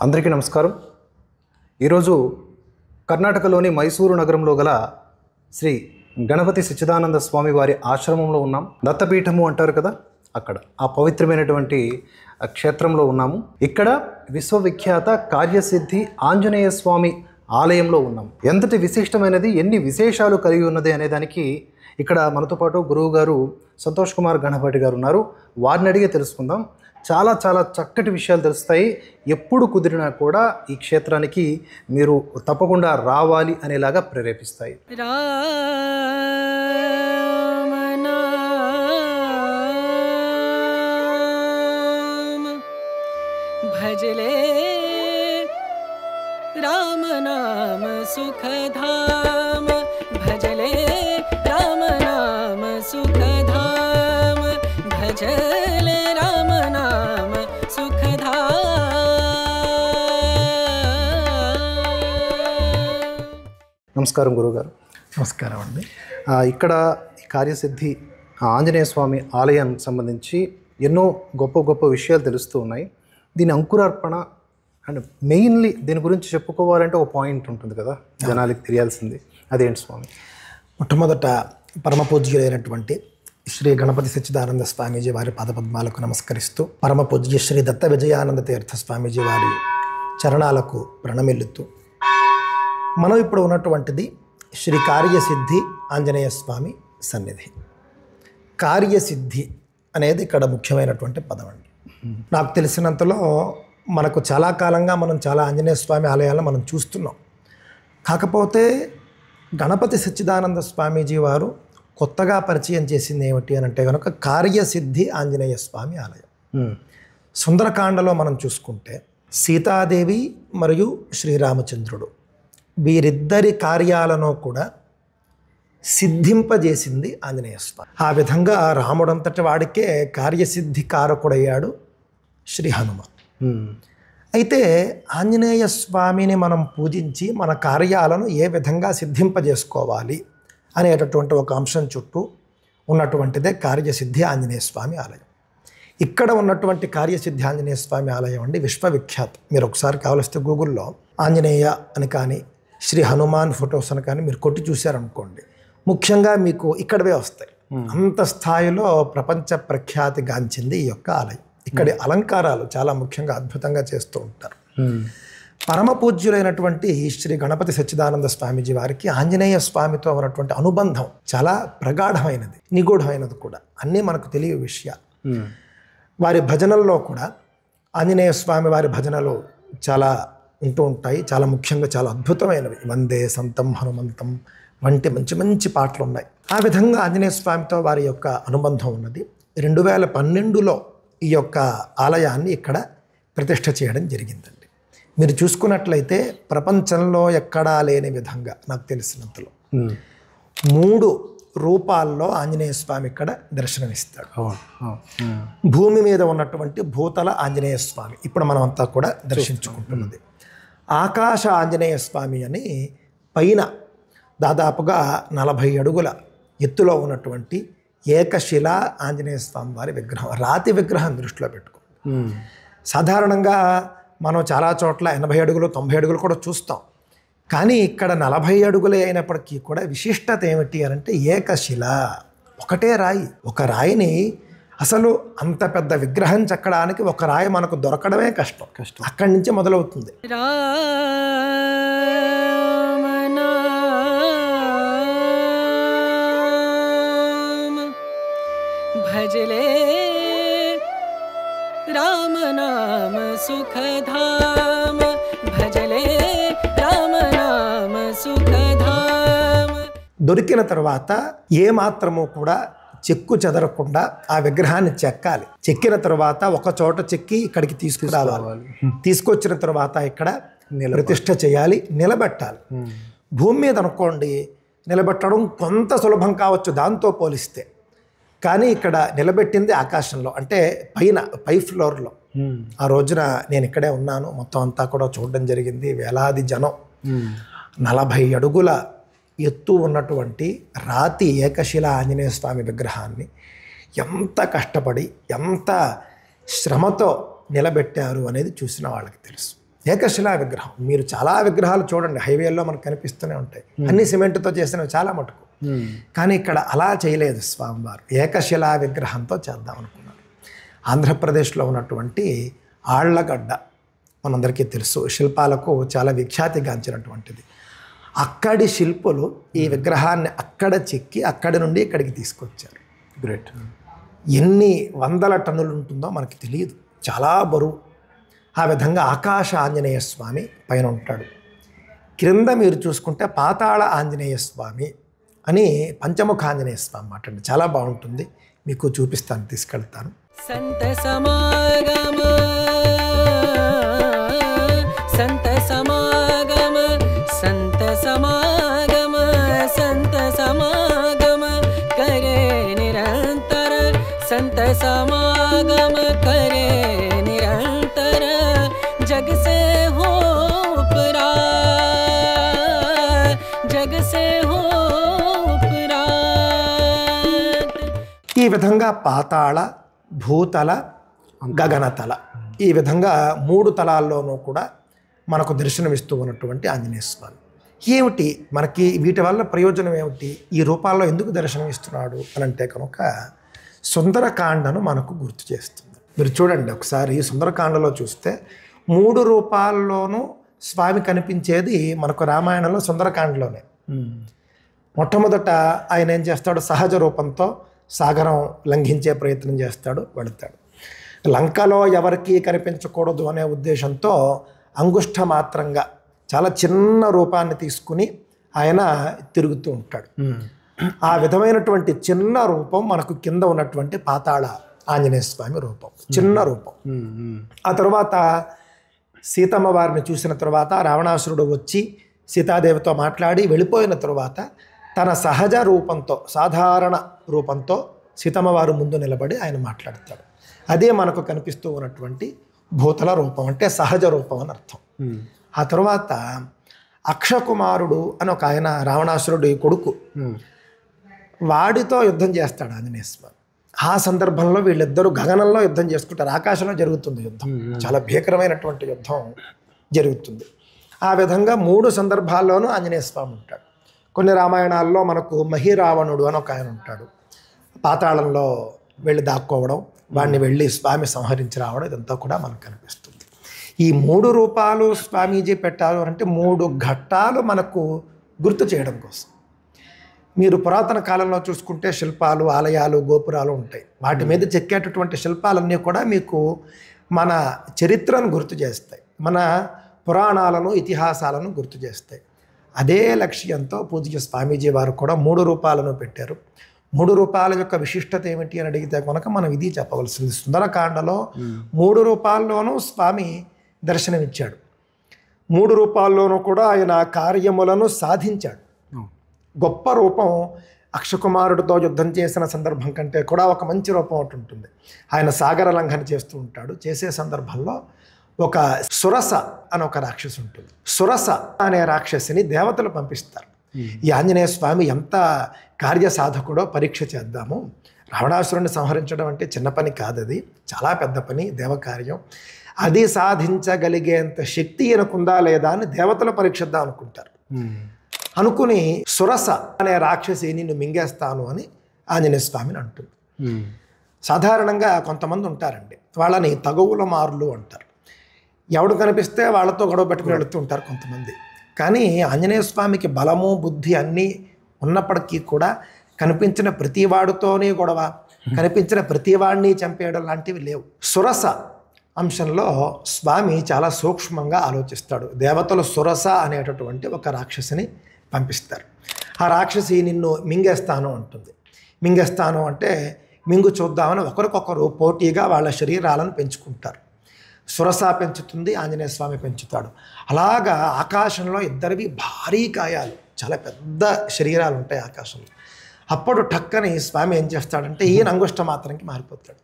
అందరికీ నమస్కారం. ఈరోజు కర్ణాటకలోని మైసూరు నగరంలో గల శ్రీ గణపతి సచ్చిదానంద స్వామి వారి ఆశ్రమంలో ఉన్నాం. దత్తపీఠము అంటారు కదా, అక్కడ ఆ పవిత్రమైనటువంటి క్షేత్రంలో ఉన్నాము. ఇక్కడ విశ్వవిఖ్యాత కార్యసిద్ధి ఆంజనేయ స్వామి ఆలయంలో ఉన్నాం. ఎంతటి విశిష్టమైనది, ఎన్ని విశేషాలు కలిగి ఉన్నది అనే దానికి ఇక్కడ మనతో పాటు గురువు గారు సంతోష్ కుమార్ గణపతి గారు ఉన్నారు. వారిని అడిగే తెలుసుకుందాం. చాలా చాలా చక్కటి విషయాలు తెలుస్తాయి. ఎప్పుడు కుదిరినా కూడా ఈ క్షేత్రానికి మీరు తప్పకుండా రావాలి అనేలాగా ప్రేరేపిస్తాయి. భజలే రామ నామ సుఖధామ, భజలే రామ నామ సుఖధామ, భజలే రామ నామ సుఖధామ. నమస్కారం గురువుగారు. నమస్కారం అండి. ఇక్కడ ఈ కార్యసిద్ధి ఆంజనేయ స్వామి ఆలయం సంబంధించి ఎన్నో గొప్ప గొప్ప విషయాలు తెలుస్తూ ఉన్నాయి. దీని అంకురార్పణ అండ్ మెయిన్లీ దీని గురించి చెప్పుకోవాలంటే ఒక పాయింట్ ఉంటుంది కదా, జనాలకి తెలియాల్సింది. అదేంటి స్వామి? మొట్టమొదట పరమపూజ్యులైనటువంటి శ్రీ గణపతి సచ్చిదానంద స్వామీజీ వారి పాదపద్మాలకు నమస్కరిస్తూ, పరమపూజ్య శ్రీ దత్త విజయానంద తీర్థ స్వామీజీ వారి చరణాలకు ప్రణమిల్లుతూ, మనం ఇప్పుడు ఉన్నటువంటిది శ్రీ కార్యసిద్ధి ఆంజనేయ స్వామి సన్నిధి. కార్యసిద్ధి అనేది ఇక్కడ ముఖ్యమైనటువంటి పదం అండి. నాకు తెలిసినంతలో మనకు చాలా కాలంగా మనం చాలా ఆంజనేయ స్వామి ఆలయాలను మనం చూస్తున్నాం. కాకపోతే గణపతి సచ్చిదానంద స్వామీజీ వారు కొత్తగా పరిచయం చేసింది ఏమిటి అని అంటే కనుక కార్యసిద్ధి ఆంజనేయ స్వామి ఆలయం. సుందరకాండలో మనం చూసుకుంటే సీతాదేవి మరియు శ్రీరామచంద్రుడు వీరిద్దరి కార్యాలను కూడా సిద్ధింపజేసింది ఆంజనేయ స్వామి. ఆ విధంగా రాముడంతటి వాడికే కార్యసిద్ధి కారకుడయ్యాడు శ్రీ హనుమ. అయితే ఆంజనేయ స్వామిని మనం పూజించి మన కార్యాలను ఏ విధంగా సిద్ధింపజేసుకోవాలి అనేటటువంటి ఒక అంశం చుట్టూ ఉన్నటువంటిదే కార్యసిద్ధి ఆంజనేయ స్వామి ఆలయం. ఇక్కడ ఉన్నటువంటి కార్యసిద్ధి ఆంజనేయ స్వామి ఆలయం అండి విశ్వవిఖ్యాతం. మీరు ఒకసారి కావలిస్తే గూగుల్లో ఆంజనేయ అని కానీ శ్రీ హనుమాన్ ఫొటోస్ అని కానీ మీరు కొట్టి చూశారనుకోండి, ముఖ్యంగా మీకు ఇక్కడవే వస్తాయి. అంత స్థాయిలో ప్రపంచ ప్రఖ్యాతి గాంచింది ఈ యొక్క ఆలయం. ఇక్కడి అలంకారాలు చాలా ముఖ్యంగా అద్భుతంగా చేస్తూ ఉంటారు. పరమ పూజ్యులైనటువంటి శ్రీ గణపతి సచ్చిదానంద స్వామీజీ వారికి ఆంజనేయ స్వామితో ఉన్నటువంటి అనుబంధం చాలా ప్రగాఢమైనది, నిగూఢమైనది కూడా. అన్నీ మనకు తెలియ విషయాలు. వారి భజనల్లో కూడా ఆంజనేయ స్వామి వారి భజనలు చాలా ఉంటూ ఉంటాయి. చాలా ముఖ్యంగా చాలా అద్భుతమైనవి. వందే సంతం హనుమంతం వంటి మంచి మంచి పాటలు ఉన్నాయి. ఆ విధంగా ఆంజనేయ స్వామితో వారి యొక్క అనుబంధం ఉన్నది. 2012లో ఈ యొక్క ఆలయాన్ని ఇక్కడ ప్రతిష్ఠ చేయడం జరిగిందండి. మీరు చూసుకున్నట్లయితే ప్రపంచంలో ఎక్కడా లేని విధంగా నాకు తెలిసినంతలో 3 రూపాల్లో ఆంజనేయ స్వామి ఇక్కడ దర్శనమిస్తాడు. భూమి మీద ఉన్నటువంటి భూతల ఆంజనేయ స్వామి ఇప్పుడు మనం అంతా కూడా దర్శించుకుంటున్నది. ఆకాశ ఆంజనేయ స్వామి అని పైన దాదాపుగా 40 అడుగుల ఎత్తులో ఉన్నటువంటి ఏకశిలా ఆంజనేయ స్వామి వారి విగ్రహం, రాతి విగ్రహం దృష్టిలో పెట్టుకోండి. సాధారణంగా మనం చాలా చోట్ల 80 అడుగులు 90 అడుగులు కూడా చూస్తాం. కానీ ఇక్కడ 40 అడుగులే అయినప్పటికీ కూడా విశిష్టత ఏమిటి అని అంటే ఏకశిల, ఒకటే రాయి. ఒక రాయిని అసలు అంత పెద్ద విగ్రహం చెక్కడానికి ఒక రాయి మనకు దొరకడమే కష్టం. అక్కడి నుంచే మొదలవుతుంది. భజలే రామ నామ సుఖధామ, భజలే రామ నామ సుఖధామ. దొరికిన తర్వాత ఏ మాత్రము కూడా చెక్కు చెదరకుండా ఆ విగ్రహాన్ని చెక్కాలి. చెక్కిన తర్వాత ఒక చోట చెక్కి ఇక్కడికి తీసుకురావాలి. తీసుకొచ్చిన తర్వాత ఇక్కడ ప్రతిష్ఠ చేయాలి, నిలబెట్టాలి. భూమి మీద అనుకోండి నిలబెట్టడం కొంత సులభం కావచ్చు దాంతో పోలిస్తే. కానీ ఇక్కడ నిలబెట్టింది ఆకాశంలో, అంటే పై ఫ్లోర్లో. ఆ రోజున నేను ఇక్కడే ఉన్నాను, మొత్తం అంతా కూడా చూడడం జరిగింది. వేలాది జనం 40 అడుగుల ఎత్తు ఉన్నటువంటి రాతి ఏకశిల ఆంజనేయ స్వామి విగ్రహాన్ని ఎంత కష్టపడి ఎంత శ్రమతో నిలబెట్టారు అనేది చూసిన వాళ్ళకి తెలుసు. ఏకశిలా విగ్రహం. మీరు చాలా విగ్రహాలు చూడండి, హైవేల్లో మనకు కనిపిస్తూనే ఉంటాయి, అన్ని సిమెంట్తో చేసినవి చాలా మటుకు. కానీ ఇక్కడ అలా చేయలేదు స్వామివారు, ఏకశిలా విగ్రహంతో చేద్దాం అనుకున్నారు. ఆంధ్రప్రదేశ్లో ఉన్నటువంటి ఆళ్లగడ్డ మనందరికీ తెలుసు, శిల్పాలకు చాలా విఖ్యాతిగాంచినటువంటిది. అక్కడి శిల్పులు ఈ విగ్రహాన్ని అక్కడ చెక్కి అక్కడి నుండి ఇక్కడికి తీసుకొచ్చారు. గ్రేట్. ఎన్ని వందల టన్నులు ఉంటుందో మనకి తెలియదు, చాలా బరువు. ఆ విధంగా ఆకాశ ఆంజనేయ స్వామి పైన ఉంటాడు. క్రింద మీరు చూసుకుంటే పాతాళ ఆంజనేయ స్వామి అని పంచముఖ ఆంజనేయ స్వామి మాట అండి, చాలా బాగుంటుంది, మీకు చూపిస్తాను, తీసుకెళ్తాను. సంత సమాగమ సంత సమాగమ సంత సమాగమ సంత సమాగమ करे निरंतर संत समागम करे निरंतर जग से हो उपरा जग से हो उपरा. ఈ విధంగా పాతాళ, భూతల, గగనతల, ఈ విధంగా 3 తలాల్లోనూ కూడా మనకు దర్శనమిస్తూ ఉన్నటువంటి ఆంజనేయ స్వామి. ఏమిటి మనకి వీటి వల్ల ప్రయోజనం ఏమిటి, ఈ రూపాల్లో ఎందుకు దర్శనమిస్తున్నాడు అని అంటే కనుక సుందరకాండను మనకు గుర్తు చేస్తుంది. మీరు చూడండి ఒకసారి సుందరకాండలో చూస్తే 3 రూపాల్లోనూ స్వామి కనిపించేది మనకు రామాయణంలో సుందరకాండలోనే. మొట్టమొదట ఆయన ఏం చేస్తాడు, సహజ రూపంతో సాగరం లంఘించే ప్రయత్నం చేస్తాడు, వెళతాడు. లంకలో ఎవరికీ కనిపించకూడదు అనే ఉద్దేశంతో అంగుష్ట మాత్రంగా చాలా చిన్న రూపాన్ని తీసుకుని ఆయన తిరుగుతూ ఉంటాడు. ఆ విధమైనటువంటి చిన్న రూపం మనకు కింద ఉన్నటువంటి పాతాళ ఆంజనేయ స్వామి రూపం, చిన్న రూపం. ఆ తర్వాత సీతమ్మ వారిని చూసిన తర్వాత రావణాసురుడు వచ్చి సీతాదేవితో మాట్లాడి వెళ్ళిపోయిన తర్వాత తన సహజ రూపంతో, సాధారణ రూపంతో సీతమ్మ వారు ముందు నిలబడి ఆయన మాట్లాడతాడు. అదే మనకు కనిపిస్తూ ఉన్నటువంటి భూతల రూపం, అంటే సహజ రూపం అని అర్థం. ఆ తర్వాత అక్షకుమారుడు అని ఒక ఆయన, రావణాసురుడి కొడుకు, వాడితో యుద్ధం చేస్తాడు ఆంజనేయ స్వామి. ఆ సందర్భంలో వీళ్ళిద్దరూ గగనంలో యుద్ధం చేసుకుంటారు, ఆకాశంలో జరుగుతుంది యుద్ధం, చాలా భీకరమైనటువంటి యుద్ధం జరుగుతుంది. ఆ విధంగా 3 సందర్భాల్లోనూ ఆంజనేయ స్వామి ఉంటాడు. కొన్ని రామాయణాల్లో మనకు మహిరావణుడు అని ఒక ఆయన ఉంటాడు, పాతాళంలో వెళ్ళి దాక్కోవడం, వాడిని వెళ్ళి స్వామి సంహరించి రావడం, ఇదంతా కూడా మనకు కనిపిస్తుంది. ఈ 3 రూపాలు స్వామీజీ పెట్టారు అంటే 3 ఘట్టాలు మనకు గుర్తు చేయడం కోసం. మీరు పురాతన కాలంలో చూసుకుంటే శిల్పాలు, ఆలయాలు, గోపురాలు ఉంటాయి, వాటి మీద చెక్కేటటువంటి శిల్పాలన్నీ కూడా మీకు మన చరిత్రను గుర్తు చేస్తాయి, మన పురాణాలను, ఇతిహాసాలను గుర్తు చేస్తాయి. అదే లక్ష్యంతో పూజ్య స్వామీజీ వారు కూడా 3 రూపాలను పెట్టారు. 3 రూపాల యొక్క విశిష్టత ఏమిటి అని అడిగితే కనుక మనం ఇది చెప్పవలసింది. సుందరకాండలో 3 రూపాల్లోనూ స్వామి దర్శనమిచ్చాడు, 3 రూపాల్లోనూ కూడా ఆయన కార్యములను సాధించాడు. గొప్ప రూపం అక్షకుమారుడితో యుద్ధం చేసిన సందర్భం కంటే కూడా ఒక మంచి రూపం ఒకటి ఉంటుంది. ఆయన సాగర లంఘన చేస్తూ ఉంటాడు, చేసే సందర్భంలో ఒక సురస అని ఒక రాక్షసి ఉంటుంది. సురస అనే రాక్షసిని దేవతలు పంపిస్తారు. ఈ ఆంజనేయ స్వామి ఎంత కార్యసాధకుడో పరీక్ష చేద్దాము. రావణాసురుడిని సంహరించడం అంటే చిన్న పని కాదు, అది చాలా పెద్ద పని, దేవకార్యం. అది సాధించగలిగేంత శక్తి ఈయనకుందా లేదా అని దేవతలు పరీక్షిద్దాం అనుకుంటారు. అనుకుని సురస అనే రాక్షసి నిన్ను మింగేస్తాను అని ఆంజనేయ స్వామిని అంటుంది. సాధారణంగా కొంతమంది ఉంటారండి, వాళ్ళని తగవుల మారులు అంటారు. ఎవడు కనిపిస్తే వాళ్ళతో గొడవ పెట్టుకుని వెళుతూ ఉంటారు కొంతమంది. కానీ ఆంజనేయ స్వామికి బలము, బుద్ధి అన్నీ ఉన్నప్పటికీ కూడా కనిపించిన ప్రతివాడితోనే గొడవ, కనిపించిన ప్రతివాడిని చంపేయడం లాంటివి లేవు. సురస అంశంలో స్వామి చాలా సూక్ష్మంగా ఆలోచిస్తాడు. దేవతలు సురస అనేటటువంటి ఒక రాక్షసిని పంపిస్తారు. ఆ రాక్షసి నిన్ను మింగేస్తాను అంటుంది. మింగేస్తాను అంటే మింగు చూద్దామని ఒకరికొకరు పోటీగా వాళ్ళ శరీరాలను పెంచుకుంటారు. సురస పెంచుతుంది, ఆంజనేయ స్వామి పెంచుతాడు. అలాగా ఆకాశంలో ఇద్దరివి భారీ కాయాలు, చాలా పెద్ద శరీరాలు ఉంటాయి ఆకాశంలో. అప్పుడు టక్కని స్వామి ఏం చేస్తాడంటే ఈయన అంగుష్ట మాత్రంకి మారిపోతాడు.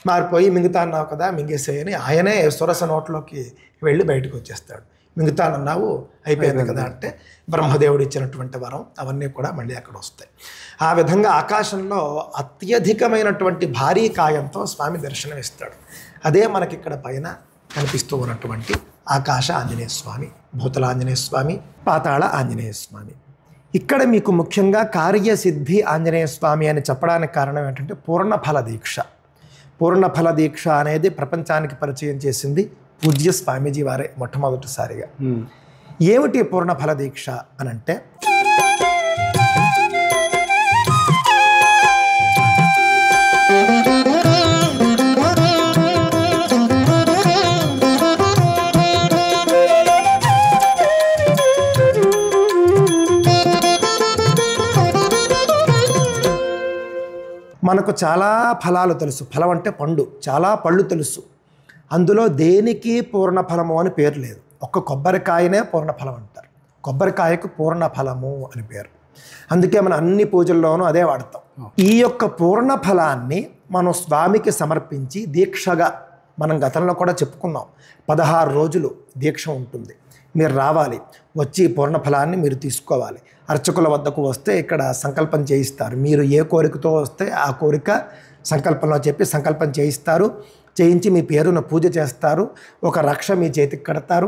మారిపోయి మింగుతాన్నావు కదా, మింగేసేయని ఆయనే సురస నోట్లోకి వెళ్ళి బయటకు వచ్చేస్తాడు. మింగుతానన్నావు, అయిపోయింది కదా అంటే బ్రహ్మదేవుడు ఇచ్చినటువంటి వరం అవన్నీ కూడా మళ్ళీ అక్కడ వస్తాయి. ఆ విధంగా ఆకాశంలో అత్యధికమైనటువంటి భారీ కాయంతో స్వామి దర్శనం ఇస్తాడు. అదే మనకి ఇక్కడ పైన కనిపిస్తూ ఉన్నటువంటి ఆకాశ ఆంజనేయ స్వామి, భూతల ఆంజనేయ స్వామి, పాతాళ ఆంజనేయ స్వామి. ఇక్కడ మీకు ముఖ్యంగా కార్యసిద్ధి ఆంజనేయ స్వామి అని చెప్పడానికి కారణం ఏంటంటే పూర్ణఫల దీక్ష. పూర్ణఫల దీక్ష అనేది ప్రపంచానికి పరిచయం చేసింది పూజ్య స్వామీజీ వారే మొట్టమొదటిసారిగా. ఏమిటి పూర్ణఫల దీక్ష అని అంటే, మనకు చాలా ఫలాలు తెలుసు. ఫలం అంటే పండు, చాలా పళ్ళు తెలుసు. అందులో దేనికి పూర్ణఫలము అని పేరు లేదు. ఒక్క కొబ్బరికాయనే పూర్ణఫలం అంటారు. కొబ్బరికాయకు పూర్ణఫలము అని పేరు. అందుకే మనం అన్ని పూజల్లోనూ అదే వాడతాం. ఈ యొక్క పూర్ణఫలాన్ని మనం స్వామికి సమర్పించి దీక్షగా, మనం గతంలో కూడా చెప్పుకున్నాం, 16 రోజులు దీక్ష ఉంటుంది. మీరు రావాలి, వచ్చి పూర్ణఫలాన్ని మీరు తీసుకోవాలి. అర్చకుల వద్దకు వస్తే ఇక్కడ సంకల్పం చేయిస్తారు. మీరు ఏ కోరికతో వస్తే ఆ కోరిక సంకల్పంలో చెప్పి సంకల్పం చేయిస్తారు. చేయించి మీ పేరున పూజ చేస్తారు. ఒక రక్ష మీ చేతికి కడతారు.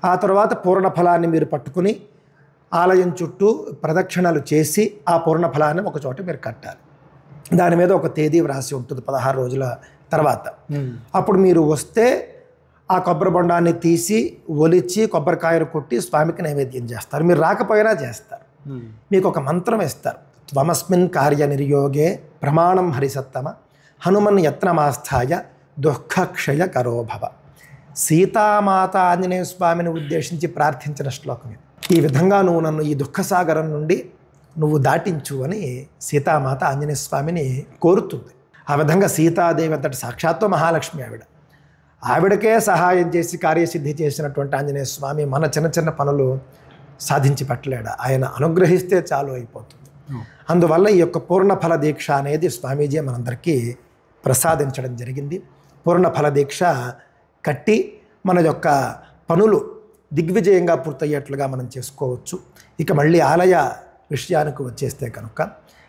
ఆ తర్వాత పూర్ణఫలాన్ని మీరు పట్టుకుని ఆలయం చుట్టూ ప్రదక్షిణలు చేసి ఆ పూర్ణఫలాన్ని ఒక చోట మీరు కట్టాలి. దాని మీద ఒక తేదీ వ్రాసి ఉంటుంది 16 రోజుల తర్వాత. అప్పుడు మీరు వస్తే ఆ కొబ్బరి బొండాన్ని తీసి ఒలిచి కొబ్బరికాయలు కొట్టి స్వామికి నైవేద్యం చేస్తారు. మీరు రాకపోయినా చేస్తారు. మీకు ఒక మంత్రం ఇస్తారు. త్వమస్మిన్ కార్య నిర్యోగే ప్రమాణం హరిసత్తమ హనుమన్ యత్నమాస్థాయ దుఃఖక్షయ కరోభవ. సీతామాత ఆంజనేయ స్వామిని ఉద్దేశించి ప్రార్థించిన శ్లోకం ఇది. ఈ విధంగా నువ్వు నన్ను ఈ దుఃఖసాగరం నుండి నువ్వు దాటించు అని సీతామాత ఆంజనేయ స్వామిని కోరుతుంది. ఆ విధంగా సీతాదేవి అంతటి సాక్షాత్తు మహాలక్ష్మి ఆవిడకే సహాయం చేసి కార్యసిద్ధి చేసినటువంటి ఆంజనేయ స్వామి మన చిన్న చిన్న పనులు సాధించి పెట్టలేడా? ఆయన అనుగ్రహిస్తే చాలు అయిపోతుంది. అందువల్ల ఈ యొక్క పూర్ణఫల దీక్ష అనేది స్వామీజీ మనందరికీ ప్రసాదించడం జరిగింది. పూర్ణఫల దీక్ష కట్టి మన యొక్క పనులు దిగ్విజయంగా పూర్తయ్యేట్లుగా మనం చేసుకోవచ్చు. ఇక మళ్ళీ ఆలయ విషయానికి వచ్చేస్తే కనుక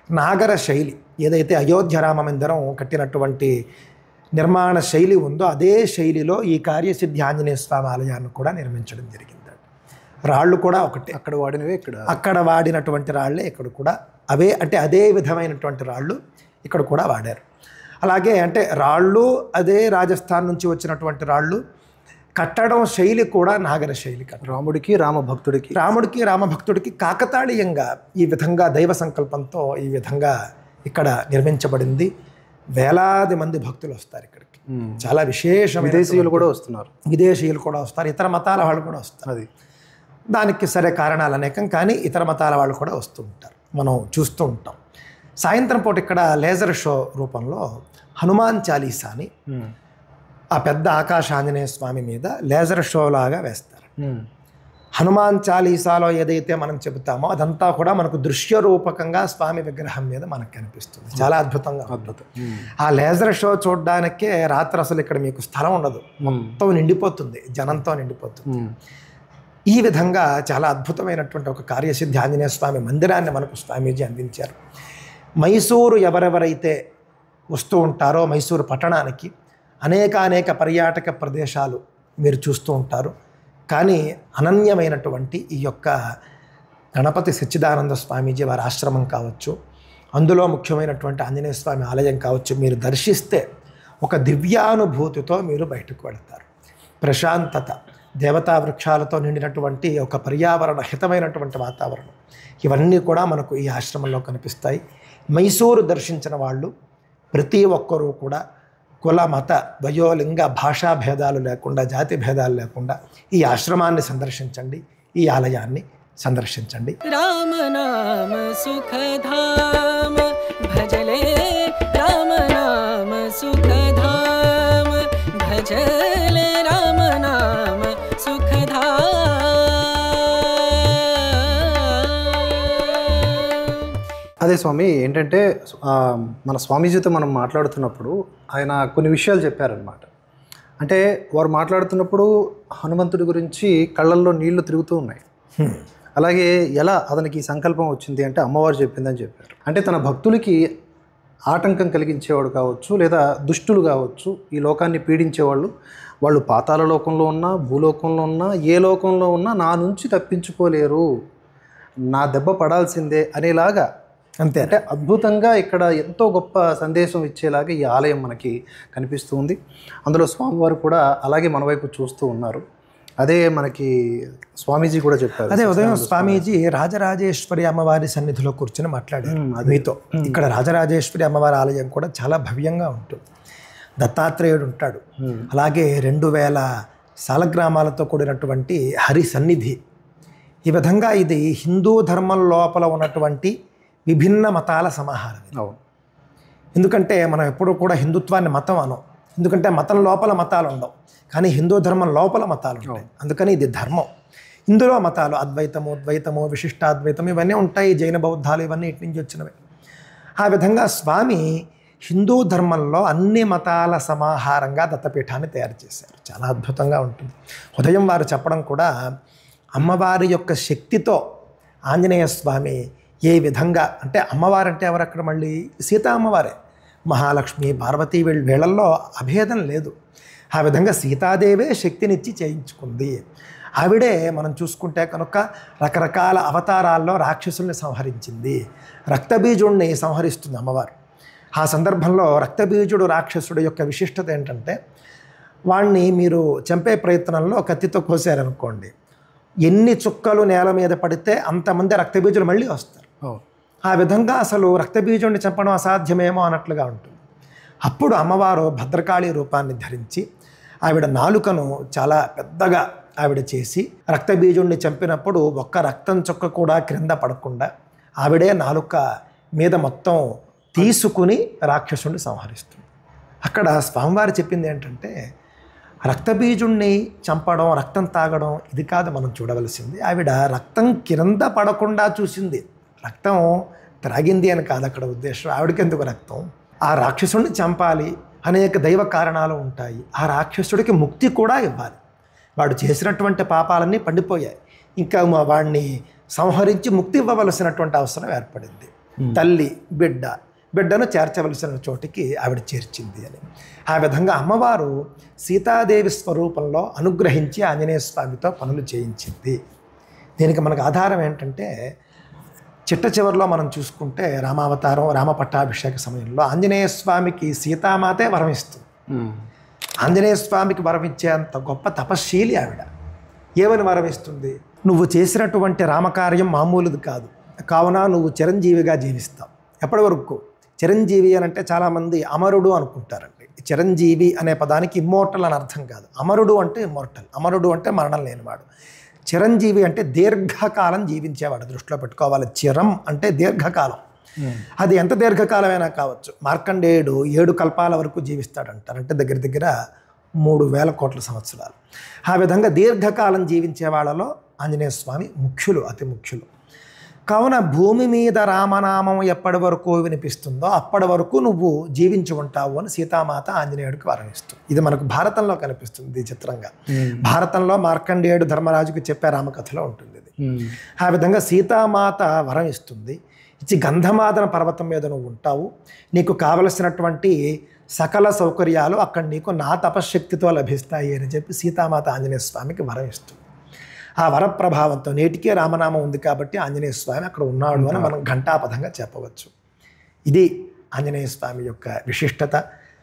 నాగర శైలి ఏదైతే అయోధ్య రామ మందిరం కట్టినటువంటి నిర్మాణ శైలి ఉందో అదే శైలిలో ఈ కార్యసిద్ధి ఆంజనేయ స్వామి ఆలయాన్ని కూడా నిర్మించడం జరిగింది. రాళ్ళు కూడా ఒకటే, అక్కడ వాడినవే అక్కడ వాడినటువంటి రాళ్ళే ఇక్కడ కూడా అవే, అంటే అదే విధమైనటువంటి రాళ్ళు ఇక్కడ కూడా వాడారు. అలాగే అంటే రాళ్ళు అదే రాజస్థాన్ నుంచి వచ్చినటువంటి రాళ్ళు, కట్టడం శైలి కూడా నాగర శైలి. రాముడికి రామభక్తుడికి కాకతాళీయంగా ఈ విధంగా దైవ సంకల్పంతో ఈ విధంగా ఇక్కడ నిర్మించబడింది. వేలాది మంది భక్తులు వస్తారు ఇక్కడికి. చాలా విశేషమైన విదేశీయులు కూడా వస్తారు, ఇతర మతాల వాళ్ళు కూడా వస్తారు. అది దానికి సరే కారణాలు అనేకం, కానీ ఇతర మతాల వాళ్ళు కూడా వస్తూ ఉంటారు, మనం చూస్తూ ఉంటాం. సాయంత్రం పూట ఇక్కడ లేజర్ షో రూపంలో హనుమాన్ చాలీసాని ఆ పెద్ద ఆకాశ ఆంజనేయ స్వామి మీద లేజర్ షో లాగా వేస్తారు. హనుమాన్ చాలీసాలో ఏదైతే మనం చెబుతామో అదంతా కూడా మనకు దృశ్య రూపకంగా స్వామి విగ్రహం మీద మనకు కనిపిస్తుంది. చాలా అద్భుతం. ఆ లేజర్ షో చూడడానికే రాత్రి అసలు ఇక్కడ మీకు స్థలం ఉండదు, మొత్తం నిండిపోతుంది, జనంతో నిండిపోతుంది. ఈ విధంగా చాలా అద్భుతమైనటువంటి ఒక కార్యసిద్ధి ఆంజనేయ స్వామి మందిరాన్ని మనకు స్వామీజీ అందించారు. మైసూరు ఎవరెవరైతే వస్తూ ఉంటారో మైసూరు పట్టణానికి అనేక పర్యాటక ప్రదేశాలు మీరు చూస్తూ ఉంటారు. కానీ అనన్యమైనటువంటి ఈ యొక్క గణపతి సచ్చిదానంద స్వామీజీ వారి ఆశ్రమం కావచ్చు, అందులో ముఖ్యమైనటువంటి ఆంజనేయ స్వామి ఆలయం కావచ్చు, మీరు దర్శిస్తే ఒక దివ్యానుభూతితో మీరు బయటకు వెళతారు. ప్రశాంతత, దేవతా వృక్షాలతో నిండినటువంటి ఒక పర్యావరణ హితమైనటువంటి వాతావరణం, ఇవన్నీ కూడా మనకు ఈ ఆశ్రమంలో కనిపిస్తాయి. మైసూరు దర్శించిన వాళ్ళు ప్రతి ఒక్కరూ కూడా కుల మత వయోలింగ భాషా భేదాలు లేకుండా, జాతి భేదాలు లేకుండా ఈ ఆశ్రమాన్ని సందర్శించండి, ఈ ఆలయాన్ని సందర్శించండి. రామనామ సుఖధామ భజలే, రామనామ సుఖధామ భజలే, రామనామ సుఖధామ. అదే స్వామి, ఏంటంటే మన స్వామీజీతో మనం మాట్లాడుతున్నప్పుడు ఆయన కొన్ని విషయాలు చెప్పారనమాట. అంటే వారు మాట్లాడుతున్నప్పుడు హనుమంతుడి గురించి కళ్ళల్లో నీళ్లు తిరుగుతూ ఉన్నాయి. అలాగే ఎలా అతనికి ఈ సంకల్పం వచ్చింది అంటే అమ్మవారు చెప్పిందని చెప్పారు. అంటే తన భక్తులకి ఆటంకం కలిగించేవాడు కావచ్చు, లేదా దుష్టులు కావచ్చు, ఈ లోకాన్ని పీడించేవాళ్ళు, వాళ్ళు పాతాళ లోకంలో ఉన్నా, భూలోకంలో ఉన్నా, ఏ లోకంలో ఉన్నా నా నుంచి తప్పించుకోలేరు, నా దెబ్బ పడాల్సిందే అనేలాగా, అంతే. అంటే అద్భుతంగా ఇక్కడ ఎంతో గొప్ప సందేశం ఇచ్చేలాగా ఈ ఆలయం మనకి కనిపిస్తుంది. అందులో స్వామివారు కూడా అలాగే మన వైపు చూస్తూ ఉన్నారు. అదే మనకి స్వామీజీ కూడా చెప్పారు. అదే ఉదయం స్వామీజీ రాజరాజేశ్వరి అమ్మవారి సన్నిధిలో కూర్చొని మాట్లాడారు మీతో. ఇక్కడ రాజరాజేశ్వరి అమ్మవారి ఆలయం కూడా చాలా భవ్యంగా ఉంటుంది. దత్తాత్రేయుడు ఉంటాడు, అలాగే 2000 సాలగ్రామాలతో కూడినటువంటి హరి సన్నిధి. ఈ విధంగా ఇది హిందూ ధర్మం లోపల ఉన్నటువంటి విభిన్న మతాల సమాహారం. అవును. ఎందుకంటే మనం ఎప్పుడూ కూడా హిందుత్వాన్ని మతం అనం, ఎందుకంటే మతం లోపల మతాలు ఉండవు, కానీ హిందూ ధర్మం లోపల మతాలు ఉంటాయి. అందుకని ఇది ధర్మం. ఇందులో మతాలు అద్వైతము, ద్వైతము, విశిష్టాద్వైతం ఇవన్నీ ఉంటాయి. జైన బౌద్ధాలు ఇవన్నీ ఇటు నుంచి వచ్చినవి. ఆ విధంగా స్వామి హిందూ ధర్మంలో అన్ని మతాల సమాహారంగా దత్తపీఠాన్ని తయారు చేశారు. చాలా అద్భుతంగా ఉంటుంది. ఉదయం వారు చెప్పడం కూడా అమ్మవారి యొక్క శక్తితో ఆంజనేయ స్వామి ఏ విధంగా, అంటే అమ్మవారంటే ఎవరు అక్కడ, మళ్ళీ సీతా అమ్మవారే. మహాలక్ష్మి, పార్వతీ వీళ్ళల్లో అభేదం లేదు. ఆ విధంగా సీతాదేవే శక్తినిచ్చి చేయించుకుంది. ఆవిడే మనం చూసుకుంటే కనుక రకరకాల అవతారాల్లో రాక్షసుల్ని సంహరించింది. రక్తబీజుడిని సంహరిస్తుంది అమ్మవారు. ఆ సందర్భంలో రక్తబీజుడు రాక్షసుడు యొక్క విశిష్టత ఏంటంటే, వాణ్ణి మీరు చంపే ప్రయత్నంలో కత్తితో కోసారనుకోండి, ఎన్ని చుక్కలు నేల మీద పడితే అంతమంది రక్తబీజులు మళ్ళీ వస్తారు. ఆ విధంగా అసలు రక్తబీజుడిని చంపడం అసాధ్యమేమో అన్నట్లుగా ఉంటుంది. అప్పుడు అమ్మవారు భద్రకాళి రూపాన్ని ధరించి ఆవిడ నాలుకను చాలా పెద్దగా ఆవిడ చేసి రక్తబీజుడిని చంపినప్పుడు ఒక్క రక్తం చుక్క కూడా క్రింద పడకుండా ఆవిడే నాలుక మీద మొత్తం తీసుకుని రాక్షసుడిని సంహరిస్తుంది. అక్కడ స్వామివారు చెప్పింది ఏంటంటే, రక్తబీజుణ్ణి చంపడం, రక్తం తాగడం ఇది కాదు మనం చూడవలసింది. ఆవిడ రక్తం కింద పడకుండా చూసింది. రక్తం త్రాగింది అని కాదు అక్కడ ఉద్దేశం. ఆవిడకి ఎందుకు రక్తం? ఆ రాక్షసుడిని చంపాలి, అనేక దైవ కారణాలు ఉంటాయి. ఆ రాక్షసుడికి ముక్తి కూడా ఇవ్వాలి. వాడు చేసినటువంటి పాపాలన్నీ పండిపోయాయి. ఇంకా వాడిని సంహరించి ముక్తి ఇవ్వవలసినటువంటి అవసరం ఏర్పడింది. తల్లి బిడ్డను చేర్చవలసిన చోటికి ఆవిడ చేర్చింది అని. ఆ విధంగా అమ్మవారు సీతాదేవి స్వరూపంలో అనుగ్రహించి ఆంజనేయ స్వామితో పనులు చేయించింది. దీనికి మనకు ఆధారం ఏంటంటే, చిట్ట చివరిలో మనం చూసుకుంటే రామావతారం, రామ పట్టాభిషేక సమయంలో ఆంజనేయ స్వామికి సీతామాతే వరం ఇస్తుంది. ఆంజనేయ స్వామికి వరం ఇచ్చేంత గొప్ప తపశ్శీలి ఆవిడ. ఏమని వరం ఇస్తుంది? నువ్వు చేసినటువంటి రామకార్యం మామూలుది కాదు, కావున నువ్వు చిరంజీవిగా జీవిస్తావు. ఎప్పటి వరకు? చిరంజీవి అని అంటే చాలామంది అమరుడు అనుకుంటారండి. చిరంజీవి అనే పదానికి ఇమ్మోర్టల్ అని అర్థం కాదు. అమరుడు అంటే ఇమ్మోర్టల్, అమరుడు అంటే మరణం లేనివాడు. చిరంజీవి అంటే దీర్ఘకాలం జీవించేవాడు. దృష్టిలో పెట్టుకోవాలి. చిరం అంటే దీర్ఘకాలం. అది ఎంత దీర్ఘకాలమైనా కావచ్చు. మార్కండేయుడు 7 కల్పాల వరకు జీవిస్తాడంటారు, అంటే దగ్గర దగ్గర 3000 కోట్ల సంవత్సరాలు. ఆ విధంగా దీర్ఘకాలం జీవించే వాళ్ళలో ఆంజనేయ స్వామి ముఖ్యులు, అతి ముఖ్యులు. కావున భూమి మీద రామనామం ఎప్పటి వరకు వినిపిస్తుందో అప్పటి వరకు నువ్వు జీవించి ఉంటావు అని సీతామాత ఆంజనేయుడికి వరం ఇస్తుంది. ఇది మనకు భారతంలో కనిపిస్తుంది చిత్రంగా. భారతంలో మార్కండేయుడు ధర్మరాజుకు చెప్పే రామకథలో ఉంటుంది ఇది. ఆ విధంగా సీతామాత వరం ఇస్తుంది. ఇచ్చి గంధమాదన పర్వతం మీద నువ్వు ఉంటావు, నీకు కావలసినటువంటి సకల సౌకర్యాలు అక్కడ నీకు నా తపశ్శక్తితో లభిస్తాయి అని చెప్పి సీతామాత ఆంజనేయ స్వామికి వరం ఇస్తుంది. ఆ వర ప్రభావంతో నేటికే రామనామం ఉంది కాబట్టి ఆంజనేయ స్వామి అక్కడ ఉన్నాడు అని మనం ఘంటాపథంగా చెప్పవచ్చు. ఇది ఆంజనేయ స్వామి యొక్క విశిష్టత.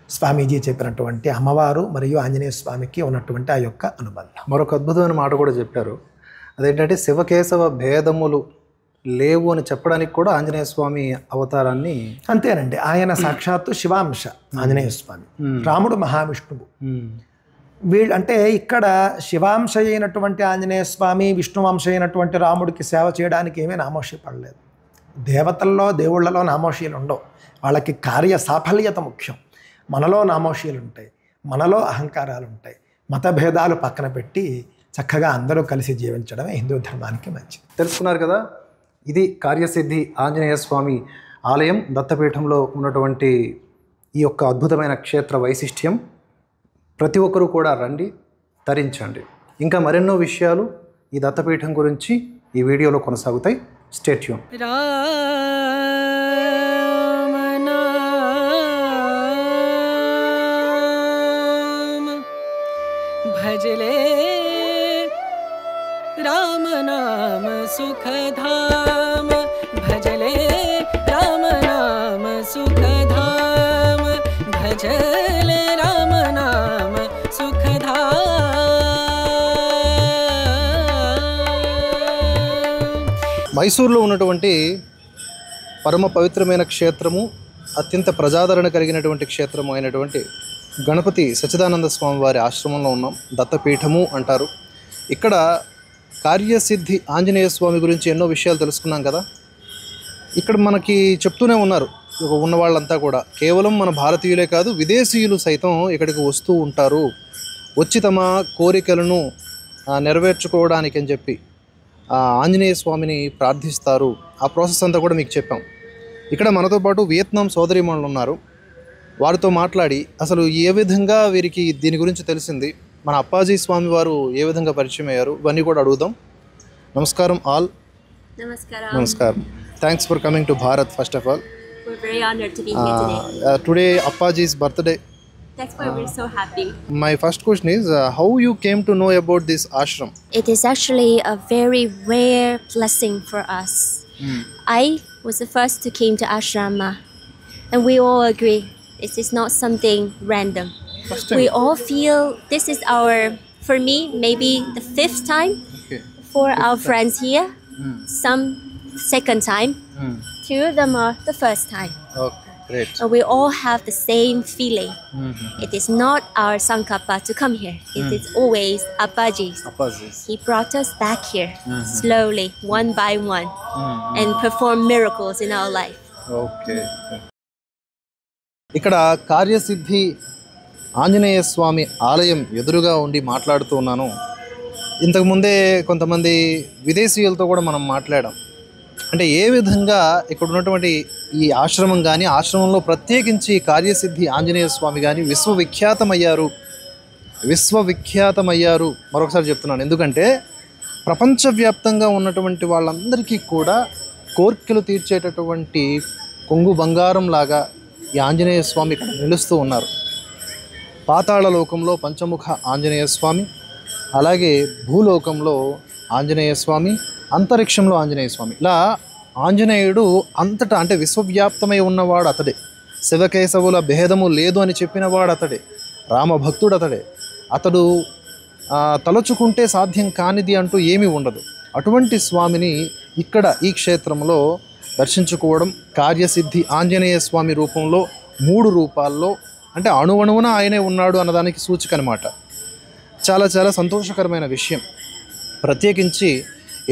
స్వామీజీ చెప్పినటువంటి అమ్మవారు మరియు ఆంజనేయ స్వామికి ఉన్నటువంటి ఆ యొక్క అనుబంధం. మరొక అద్భుతమైన మాట కూడా చెప్పారు. అదేంటంటే శివకేశవ భేదములు లేవు అని చెప్పడానికి కూడా ఆంజనేయ స్వామి అవతారాన్ని. అంతేనండి, ఆయన సాక్షాత్తు శివాంశ ఆంజనేయ స్వామి, రాముడు మహావిష్ణువు. వీళ్ళు అంటే ఇక్కడ శివాంశ అయినటువంటి ఆంజనేయ స్వామి, విష్ణువంశ అయినటువంటి రాముడికి సేవ చేయడానికి ఏమీ నామోషి పడలేదు. దేవతల్లో దేవుళ్లలో నామోషీలు ఉండవు, వాళ్ళకి కార్య సాఫల్యత ముఖ్యం. మనలో నామోషీలు ఉంటాయి, మనలో అహంకారాలు ఉంటాయి. మతభేదాలు పక్కన పెట్టి చక్కగా అందరూ కలిసి జీవించడమే హిందూ ధర్మానికి మంచిది. తెలుసుకున్నారు కదా, ఇది కార్యసిద్ధి ఆంజనేయ స్వామి ఆలయం దత్తపీఠంలో ఉన్నటువంటి ఈ యొక్క అద్భుతమైన క్షేత్ర వైశిష్ట్యం. ప్రతి ఒక్కరూ కూడా రండి, తరించండి. ఇంకా మరెన్నో విషయాలు ఈ దత్తపీఠం గురించి ఈ వీడియోలో కొనసాగుతాయి. Stay tune. రామ నామ भजले राम नाम सुखधाम भजले राम नाम सुखधाम भजले राम नाम सुखधाम మైసూరులో ఉన్నటువంటి పరమ పవిత్రమైన క్షేత్రము, అత్యంత ప్రజాదరణ కలిగినటువంటి క్షేత్రము అయినటువంటి గణపతి సచ్చిదానంద స్వామి వారి ఆశ్రమంలో ఉన్నాం. దత్తపీఠము అంటారు. ఇక్కడ కార్యసిద్ధి ఆంజనేయ స్వామి గురించి ఎన్నో విషయాలు తెలుసుకున్నాం కదా. ఇక్కడ మనకి చెప్తూనే ఉన్నారు ఉన్న వాళ్ళంతా కూడా, కేవలం మన భారతీయులే కాదు విదేశీయులు సైతం ఇక్కడికి వస్తూ ఉంటారు, వచ్చి తమ కోరికలను నెరవేర్చుకోవడానికి అని చెప్పి ఆంజనేయ స్వామిని ప్రార్థిస్తారు. ఆ ప్రాసెస్ అంతా కూడా మీకు చెప్పాం. ఇక్కడ మనతో పాటు వియత్నాం సోదరీమణులు ఉన్నారు. వారితో మాట్లాడి అసలు ఏ విధంగా వీరికి దీని గురించి తెలిసింది, మన అప్పాజీ స్వామి వారు ఏ విధంగా పరిచయం అయ్యారు, ఇవన్నీ కూడా అడుగుదాం. నమస్కారం ఆల్. నమస్కారం. Thanks for coming to Bharat first of all. We're very honored to be here today. Today Appaji's birthday. That's why we're so happy. My first question is how you came to know about this ashram? It is actually a very rare blessing for us. I was the first to came to ashram, and we all agree it is not something random. First time. We all feel this is our, for me, maybe the 5th time. Okay. For our friends here, some second time. 2 of them are the first time. Okay, great. And we all have the same feeling. It is not our Sankappa to come here. It is always Appaji's. Appaji's. He brought us back here slowly, one by one, and performed miracles in our life. Okay. ఇక్కడ కార్యసిద్ధి ఆంజనేయ స్వామి ఆలయం ఎదురుగా ఉండి మాట్లాడుతూ ఉన్నాను. ఇంతకుముందే కొంతమంది విదేశీయులతో కూడా మనం మాట్లాడాం. అంటే ఏ విధంగా ఇక్కడ ఉన్నటువంటి ఈ ఆశ్రమం కానీ, ఆశ్రమంలో ప్రత్యేకించి కార్యసిద్ధి ఆంజనేయ స్వామి కానీ విశ్వవిఖ్యాతమయ్యారు. మరొకసారి చెప్తున్నాను, ఎందుకంటే ప్రపంచవ్యాప్తంగా ఉన్నటువంటి వాళ్ళందరికీ కూడా కోర్కెలు తీర్చేటటువంటి కొంగు బంగారం లాగా ఈ ఆంజనేయ స్వామి ఇక్కడ నిలుస్తూ ఉన్నారు. పాతాళ లోకంలో పంచముఖ ఆంజనేయ స్వామి, అలాగే భూలోకంలో ఆంజనేయ స్వామి, అంతరిక్షంలో ఆంజనేయ స్వామి. ఇలా ఆంజనేయుడు అంతటా, అంటే విశ్వవ్యాప్తమై ఉన్నవాడు అతడే. శివకేశవుల భేదము లేదు అని చెప్పినవాడు అతడే. రామభక్తుడు అతడే. అతడు తలచుకుంటే సాధ్యం కానిది అంటూ ఏమీ ఉండదు. అటువంటి స్వామిని ఇక్కడ ఈ క్షేత్రంలో దర్శించుకోవడం, కార్యసిద్ధి ఆంజనేయ స్వామి రూపంలో 3 రూపాల్లో, అంటే అణువణువున ఆయనే ఉన్నాడు అన్నదానికి సూచిక అనమాట. చాలా చాలా సంతోషకరమైన విషయం. ప్రత్యేకించి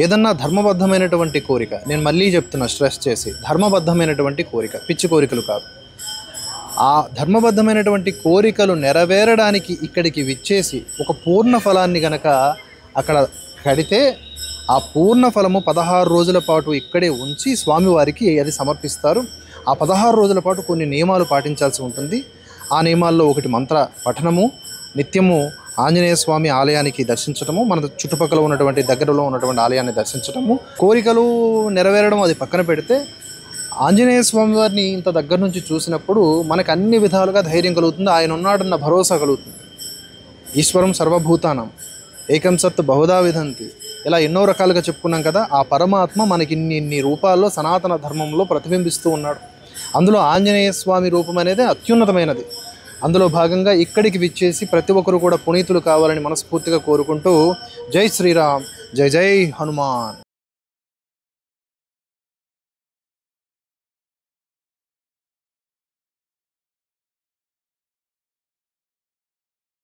ఏదన్నా ధర్మబద్ధమైనటువంటి కోరిక, నేను మళ్ళీ చెప్తున్నా స్ట్రెస్ చేసి, ధర్మబద్ధమైనటువంటి కోరిక, పిచ్చి కోరికలు కాదు. ఆ ధర్మబద్ధమైనటువంటి కోరికలు నెరవేరడానికి ఇక్కడికి విచ్చేసి ఒక పూర్ణ ఫలాన్ని గనక అక్కడ కడితే, ఆ పూర్ణ ఫలము 16 రోజుల పాటు ఇక్కడే ఉంచి స్వామివారికి అది సమర్పిస్తారు. ఆ 16 రోజుల పాటు కొన్ని నియమాలు పాటించాల్సి ఉంటుంది. ఆ నియమాల్లో ఒకటి మంత్ర పఠనము, నిత్యము ఆంజనేయ స్వామి ఆలయానికి దర్శించటము, మన చుట్టుపక్కల ఉన్నటువంటి దగ్గరలో ఉన్నటువంటి ఆలయాన్ని దర్శించటము, కోరికలు నెరవేరడం అది పక్కన పెడితే, ఆంజనేయ స్వామి వారిని ఇంత దగ్గర నుంచి చూసినప్పుడు మనకు అన్ని విధాలుగా ధైర్యం కలుగుతుంది, ఆయన ఉన్నాడన్న భరోసా కలుగుతుంది. ఈశ్వరం సర్వభూతానం ఏకం సత్ బహుదా విధంతి, ఇలా ఎన్నో రకాలుగా చెప్పుకున్నాం కదా. ఆ పరమాత్మ మనకి ఇన్ని రూపాల్లో సనాతన ధర్మంలో ప్రతిబింబిస్తూ ఉన్నాడు. అందులో ఆంజనేయ స్వామి రూపం అనేది అత్యున్నతమైనది. అందులో భాగంగా ఇక్కడికి విచ్చేసి ప్రతి ఒక్కరు కూడా పునీతులు కావాలని మనస్ఫూర్తిగా కోరుకుంటూ, జై శ్రీరామ్, జై జై హనుమాన్.